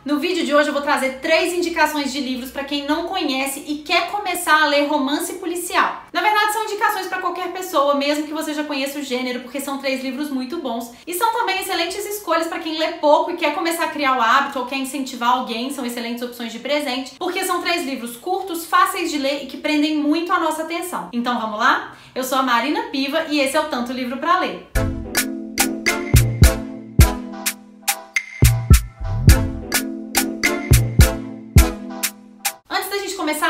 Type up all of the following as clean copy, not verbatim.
No vídeo de hoje eu vou trazer 3 indicações de livros para quem não conhece e quer começar a ler romance policial. Na verdade são indicações para qualquer pessoa, mesmo que você já conheça o gênero, porque são 3 livros muito bons. E são também excelentes escolhas para quem lê pouco e quer começar a criar o hábito ou quer incentivar alguém, são excelentes opções de presente, porque são 3 livros curtos, fáceis de ler e que prendem muito a nossa atenção. Então vamos lá? Eu sou a Marina Piva e esse é o Tanto Livro para Ler.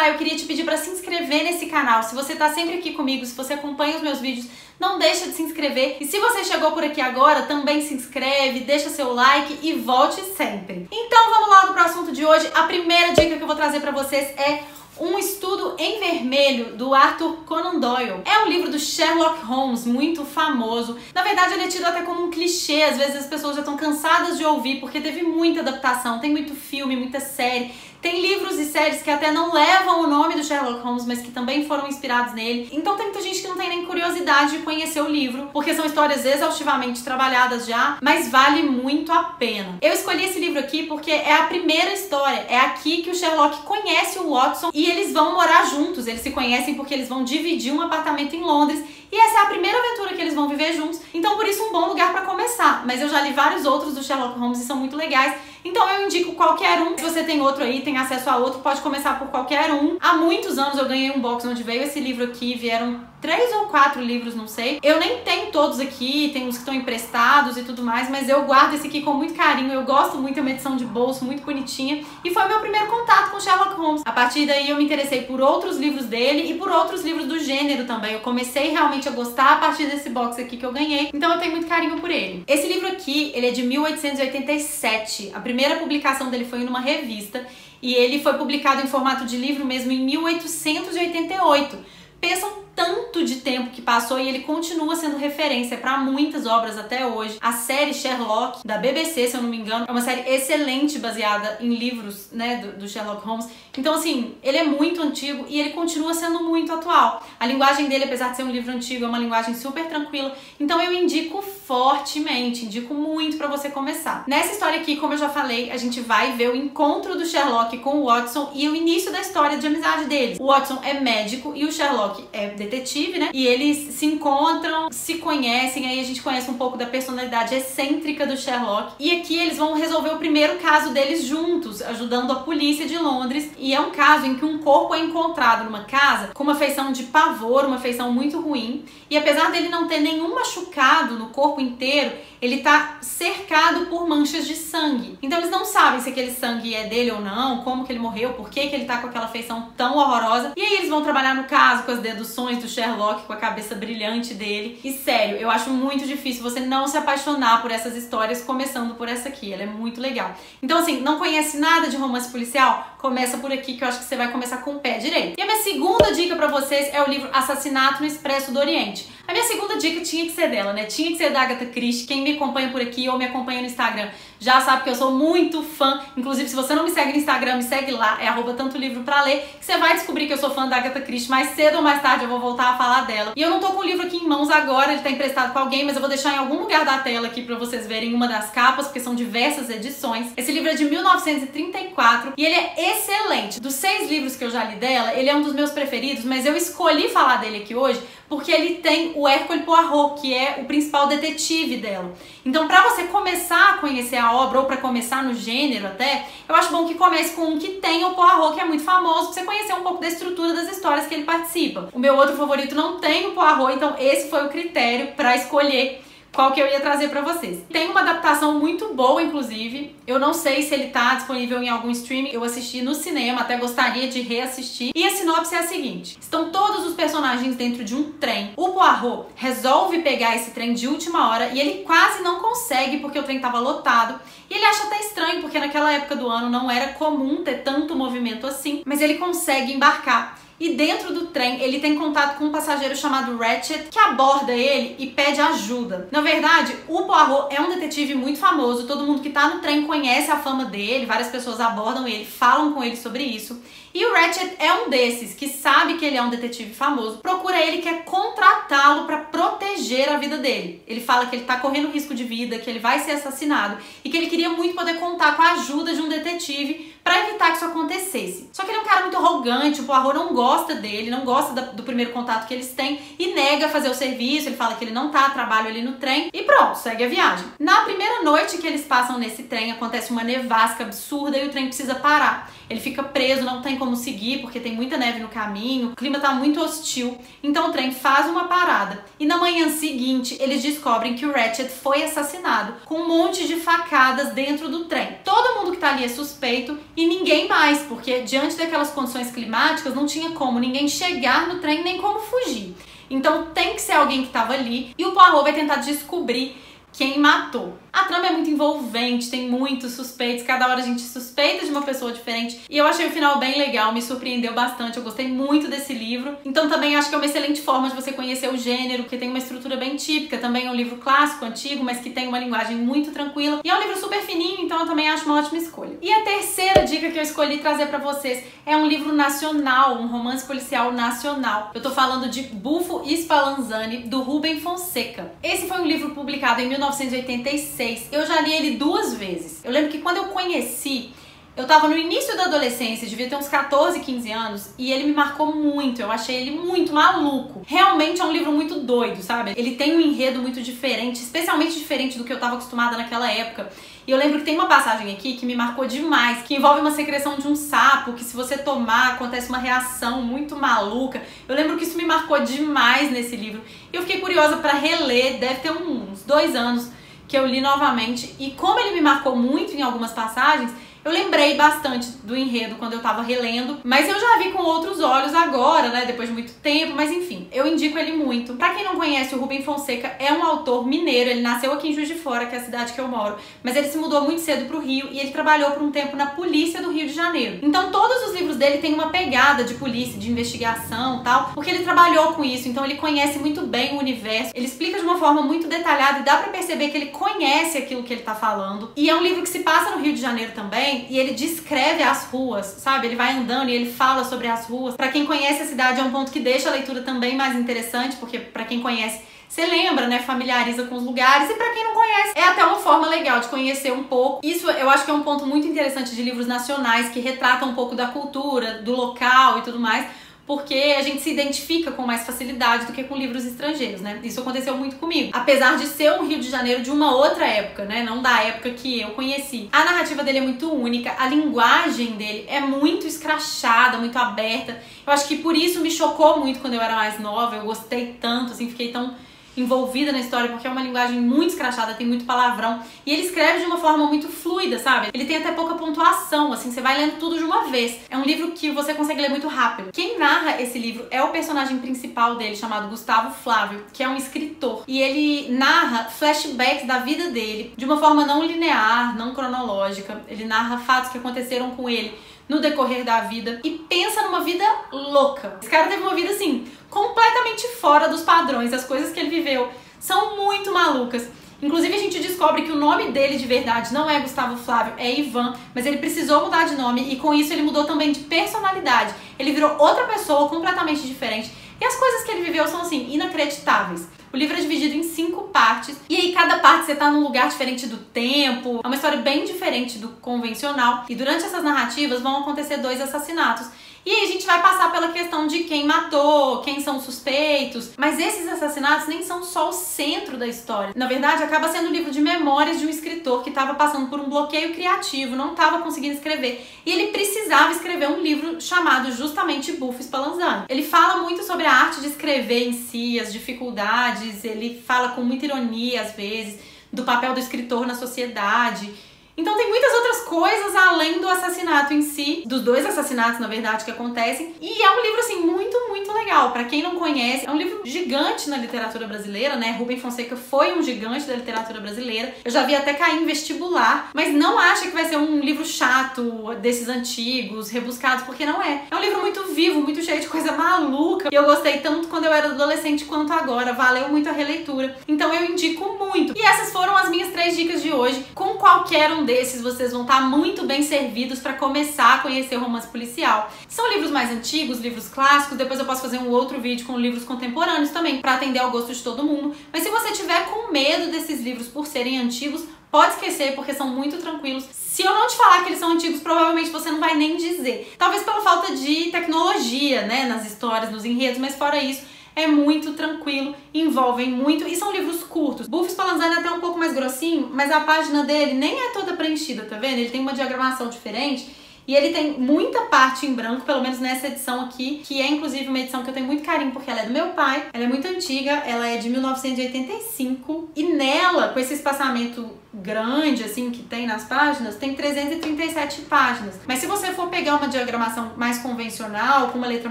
Eu queria te pedir para se inscrever nesse canal. Se você tá sempre aqui comigo, se você acompanha os meus vídeos, não deixa de se inscrever. E se você chegou por aqui agora, também se inscreve, deixa seu like e volte sempre. Então vamos logo pro assunto de hoje. A primeira dica que eu vou trazer para vocês é Um Estudo em Vermelho, do Arthur Conan Doyle. É um livro do Sherlock Holmes, muito famoso. Na verdade, ele é tido até como um clichê. Às vezes as pessoas já estão cansadas de ouvir, porque teve muita adaptação, tem muito filme, muita série. Tem livros e séries que até não levam o nome do Sherlock Holmes, mas que também foram inspirados nele. Então tem muita gente que não tem nem curiosidade de conhecer o livro, porque são histórias exaustivamente trabalhadas já, mas vale muito a pena. Eu escolhi esse livro aqui porque é a primeira história. É aqui que o Sherlock conhece o Watson e eles vão morar juntos. Eles se conhecem porque eles vão dividir um apartamento em Londres. E essa é a primeira aventura que eles vão viver juntos. Então por isso um bom lugar para começar. Mas eu já li vários outros do Sherlock Holmes e são muito legais. Então eu indico qualquer um. Se você tem outro aí, tem acesso a outro, pode começar por qualquer um. Há muitos anos eu ganhei um box onde veio esse livro aqui, vieram 3 ou 4 livros, não sei. Eu nem tenho todos aqui, tem uns que estão emprestados e tudo mais, mas eu guardo esse aqui com muito carinho. Eu gosto muito, é uma edição de bolso, muito bonitinha. E foi o meu primeiro contato com Sherlock Holmes. A partir daí eu me interessei por outros livros dele e por outros livros do gênero também. Eu comecei realmente a gostar a partir desse box aqui que eu ganhei, então eu tenho muito carinho por ele. Esse livro aqui, ele é de 1887. A primeira publicação dele foi numa revista e ele foi publicado em formato de livro mesmo em 1888. Pensam tanto de tempo que passou e ele continua sendo referência para muitas obras até hoje. A série Sherlock, da BBC, se eu não me engano, é uma série excelente baseada em livros, né, do Sherlock Holmes. Então, assim, ele é muito antigo e ele continua sendo muito atual. A linguagem dele, apesar de ser um livro antigo, é uma linguagem super tranquila. Então eu indico fortemente, indico muito para você começar. Nessa história aqui, como eu já falei, a gente vai ver o encontro do Sherlock com o Watson e o início da história de amizade deles. O Watson é médico e o Sherlock é detetive, né? E eles se encontram, se conhecem, aí a gente conhece um pouco da personalidade excêntrica do Sherlock. E aqui eles vão resolver o primeiro caso deles juntos, ajudando a polícia de Londres. E é um caso em que um corpo é encontrado numa casa com uma feição de pavor, uma feição muito ruim. E apesar dele não ter nenhum machucado no corpo inteiro, ele tá cercado por manchas de sangue. Então eles não sabem se aquele sangue é dele ou não, como que ele morreu, por que que ele tá com aquela feição tão horrorosa. E aí eles vão trabalhar no caso, com as deduções do Sherlock, com a cabeça brilhante dele. E sério, eu acho muito difícil você não se apaixonar por essas histórias, começando por essa aqui. Ela é muito legal. Então assim, não conhece nada de romance policial? Começa por aqui que eu acho que você vai começar com o pé direito. E a minha segunda dica pra vocês é o livro Assassinato no Expresso do Oriente. A minha segunda dica tinha que ser dela, né? Tinha que ser da Agatha Christie. Quem me acompanha por aqui ou me acompanha no Instagram já sabe que eu sou muito fã. Inclusive, se você não me segue no Instagram, me segue lá, é @tantolivro-pra-ler, que você vai descobrir que eu sou fã da Agatha Christie. Mais cedo ou mais tarde eu vou voltar a falar dela. E eu não tô com o livro aqui em mãos agora, ele tá emprestado com alguém, mas eu vou deixar em algum lugar da tela aqui pra vocês verem uma das capas, porque são diversas edições. Esse livro é de 1934 e ele é excelente. Dos 6 livros que eu já li dela, ele é um dos meus preferidos, mas eu escolhi falar dele aqui hoje porque ele tem o Hercule Poirot, que é o principal detetive dela. Então, pra você começar a conhecer a obra, ou pra começar no gênero até, eu acho bom que comece com um que tem o Poirot, que é muito famoso, pra você conhecer um pouco da estrutura das histórias que ele participa. O meu outro favorito não tem o Poirot, então esse foi o critério pra escolher qual que eu ia trazer pra vocês. Tem uma adaptação muito boa, inclusive. Eu não sei se ele tá disponível em algum streaming. Eu assisti no cinema, até gostaria de reassistir. E a sinopse é a seguinte. Estão todos os personagens dentro de um trem. O Poirot resolve pegar esse trem de última hora e ele quase não consegue porque o trem tava lotado. E ele acha até estranho, porque naquela época do ano não era comum ter tanto movimento assim. Mas ele consegue embarcar. E dentro do trem, ele tem contato com um passageiro chamado Ratchet, que aborda ele e pede ajuda. Na verdade, o Poirot é um detetive muito famoso, todo mundo que tá no trem conhece a fama dele, várias pessoas abordam ele, falam com ele sobre isso. E o Ratchet é um desses que sabe que ele é um detetive famoso, procura ele e quer contratá-lo para proteger a vida dele. Ele fala que ele tá correndo risco de vida, que ele vai ser assassinado e que ele queria muito poder contar com a ajuda de um detetive detetive pra evitar que isso acontecesse. Só que ele é um cara muito arrogante, o Poirot não gosta dele, não gosta do primeiro contato que eles têm e nega fazer o serviço, ele fala que ele não tá a trabalho ali no trem e pronto, segue a viagem. Na primeira noite que eles passam nesse trem, acontece uma nevasca absurda e o trem precisa parar. Ele fica preso, não tem como seguir porque tem muita neve no caminho, o clima tá muito hostil, então o trem faz uma parada. E na manhã seguinte, eles descobrem que o Ratchet foi assassinado com um monte de facadas dentro do trem. Todo mundo que tá ali é suspeito e ninguém mais, porque diante daquelas condições climáticas não tinha como ninguém chegar no trem nem como fugir. Então tem que ser alguém que tava ali e o Poirot vai tentar descobrir quem matou. A trama é muito envolvente, tem muitos suspeitos, cada hora a gente suspeita de uma pessoa diferente. E eu achei o final bem legal, me surpreendeu bastante, eu gostei muito desse livro. Então também acho que é uma excelente forma de você conhecer o gênero, que tem uma estrutura bem típica. Também é um livro clássico, antigo, mas que tem uma linguagem muito tranquila. E é um livro super fininho, então eu também acho uma ótima escolha. E a terceira dica que eu escolhi trazer pra vocês é um livro nacional, um romance policial nacional. Eu tô falando de Bufo e Spallanzani, do Rubem Fonseca. Esse foi um livro publicado em 1986. Eu já li ele 2 vezes. Eu lembro que quando eu conheci, eu tava no início da adolescência, devia ter uns 14, 15 anos, e ele me marcou muito, eu achei ele muito maluco. Realmente é um livro muito doido, sabe? Ele tem um enredo muito diferente, especialmente diferente do que eu tava acostumada naquela época. E eu lembro que tem uma passagem aqui que me marcou demais, que envolve uma secreção de um sapo, que se você tomar, acontece uma reação muito maluca. Eu lembro que isso me marcou demais nesse livro. E eu fiquei curiosa pra reler, deve ter uns 2 anos que eu li novamente, e como ele me marcou muito em algumas passagens, eu lembrei bastante do enredo quando eu tava relendo, mas eu já vi com outros olhos agora, né, depois de muito tempo, mas enfim, eu indico ele muito. Pra quem não conhece, o Rubem Fonseca é um autor mineiro, ele nasceu aqui em Juiz de Fora, que é a cidade que eu moro, mas ele se mudou muito cedo pro Rio e ele trabalhou por um tempo na polícia do Rio de Janeiro. Então todos os livros dele têm uma pegada de polícia, de investigação e tal, porque ele trabalhou com isso, então ele conhece muito bem o universo, ele explica de uma forma muito detalhada e dá pra perceber que ele conhece aquilo que ele tá falando. E é um livro que se passa no Rio de Janeiro também, e ele descreve as ruas, sabe? Ele vai andando e ele fala sobre as ruas. Pra quem conhece a cidade é um ponto que deixa a leitura também mais interessante, porque pra quem conhece, você lembra, né? Familiariza com os lugares. E pra quem não conhece, é até uma forma legal de conhecer um pouco. Isso eu acho que é um ponto muito interessante de livros nacionais, que retratam um pouco da cultura, do local e tudo mais, porque a gente se identifica com mais facilidade do que com livros estrangeiros, né? Isso aconteceu muito comigo. Apesar de ser um Rio de Janeiro de uma outra época, né? Não da época que eu conheci. A narrativa dele é muito única, a linguagem dele é muito escrachada, muito aberta. Eu acho que por isso me chocou muito quando eu era mais nova, eu gostei tanto, assim, fiquei tão envolvida na história, porque é uma linguagem muito escrachada, tem muito palavrão, e ele escreve de uma forma muito fluida, sabe? Ele tem até pouca pontuação, assim, você vai lendo tudo de uma vez. É um livro que você consegue ler muito rápido. Quem narra esse livro é o personagem principal dele, chamado Gustavo Flávio, que é um escritor, e ele narra flashbacks da vida dele, de uma forma não linear, não cronológica. Ele narra fatos que aconteceram com ele no decorrer da vida e pensa numa vida louca. Esse cara teve uma vida, assim, completamente fora dos padrões. As coisas que ele viveu são muito malucas. Inclusive a gente descobre que o nome dele de verdade não é Gustavo Flávio, é Ivan, mas ele precisou mudar de nome e com isso ele mudou também de personalidade. Ele virou outra pessoa completamente diferente e as coisas que ele viveu são, assim, inacreditáveis. O livro é dividido em 5 partes, e aí cada parte você tá num lugar diferente do tempo, é uma história bem diferente do convencional, e durante essas narrativas vão acontecer 2 assassinatos. E aí a gente vai passar pela questão de quem matou, quem são os suspeitos, mas esses assassinatos nem são só o centro da história. Na verdade, acaba sendo um livro de memórias de um escritor que estava passando por um bloqueio criativo, não estava conseguindo escrever, e ele precisava escrever um livro chamado justamente Bufo e Spallanzani. Ele fala muito sobre a arte de escrever em si, as dificuldades, ele fala com muita ironia às vezes, do papel do escritor na sociedade. Então tem muitas outras coisas além do assassinato em si, dos 2 assassinatos, na verdade, que acontecem. E é um livro, assim, muito legal. Pra quem não conhece, é um livro gigante na literatura brasileira, né? Rubem Fonseca foi um gigante da literatura brasileira. Eu já vi até cair em vestibular, mas não acha que vai ser um livro chato, desses antigos, rebuscados, porque não é. É um livro muito vivo, muito cheio de coisa maluca. E eu gostei tanto quando eu era adolescente quanto agora. Valeu muito a releitura. Então eu indico muito. E essas foram as minhas 3 dicas de hoje. Com qualquer um desses, vocês vão estar muito bem servidos para começar a conhecer o romance policial. São livros mais antigos, livros clássicos, depois eu posso fazer um outro vídeo com livros contemporâneos também, para atender ao gosto de todo mundo. Mas se você tiver com medo desses livros por serem antigos, pode esquecer porque são muito tranquilos. Se eu não te falar que eles são antigos, provavelmente você não vai nem dizer. Talvez pela falta de tecnologia, né, nas histórias, nos enredos, mas fora isso, é muito tranquilo, envolvem muito e são livros curtos. Buffy Spallanzani é até um pouco mais grossinho, mas a página dele nem é toda preenchida, tá vendo? Ele tem uma diagramação diferente e ele tem muita parte em branco, pelo menos nessa edição aqui, que é inclusive uma edição que eu tenho muito carinho porque ela é do meu pai, ela é muito antiga, ela é de 1985 e nela, com esse espaçamento grande assim que tem nas páginas, tem 337 páginas. Mas se você for pegar uma diagramação mais convencional, com uma letra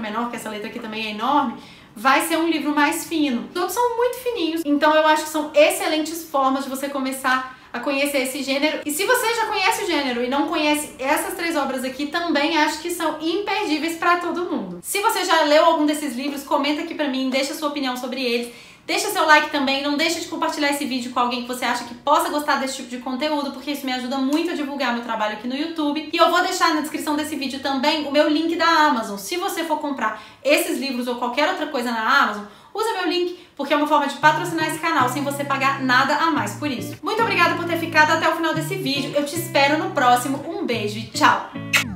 menor, que essa letra aqui também é enorme, vai ser um livro mais fino. Todos são muito fininhos, então eu acho que são excelentes formas de você começar a conhecer esse gênero. E se você já conhece o gênero e não conhece essas 3 obras aqui, também acho que são imperdíveis para todo mundo. Se você já leu algum desses livros, comenta aqui pra mim, deixa sua opinião sobre eles. Deixa seu like também, não deixa de compartilhar esse vídeo com alguém que você acha que possa gostar desse tipo de conteúdo, porque isso me ajuda muito a divulgar meu trabalho aqui no YouTube. E eu vou deixar na descrição desse vídeo também o meu link da Amazon. Se você for comprar esses livros ou qualquer outra coisa na Amazon, usa meu link, porque é uma forma de patrocinar esse canal sem você pagar nada a mais por isso. Muito obrigada por ter ficado até o final desse vídeo. Eu te espero no próximo. Um beijo e tchau!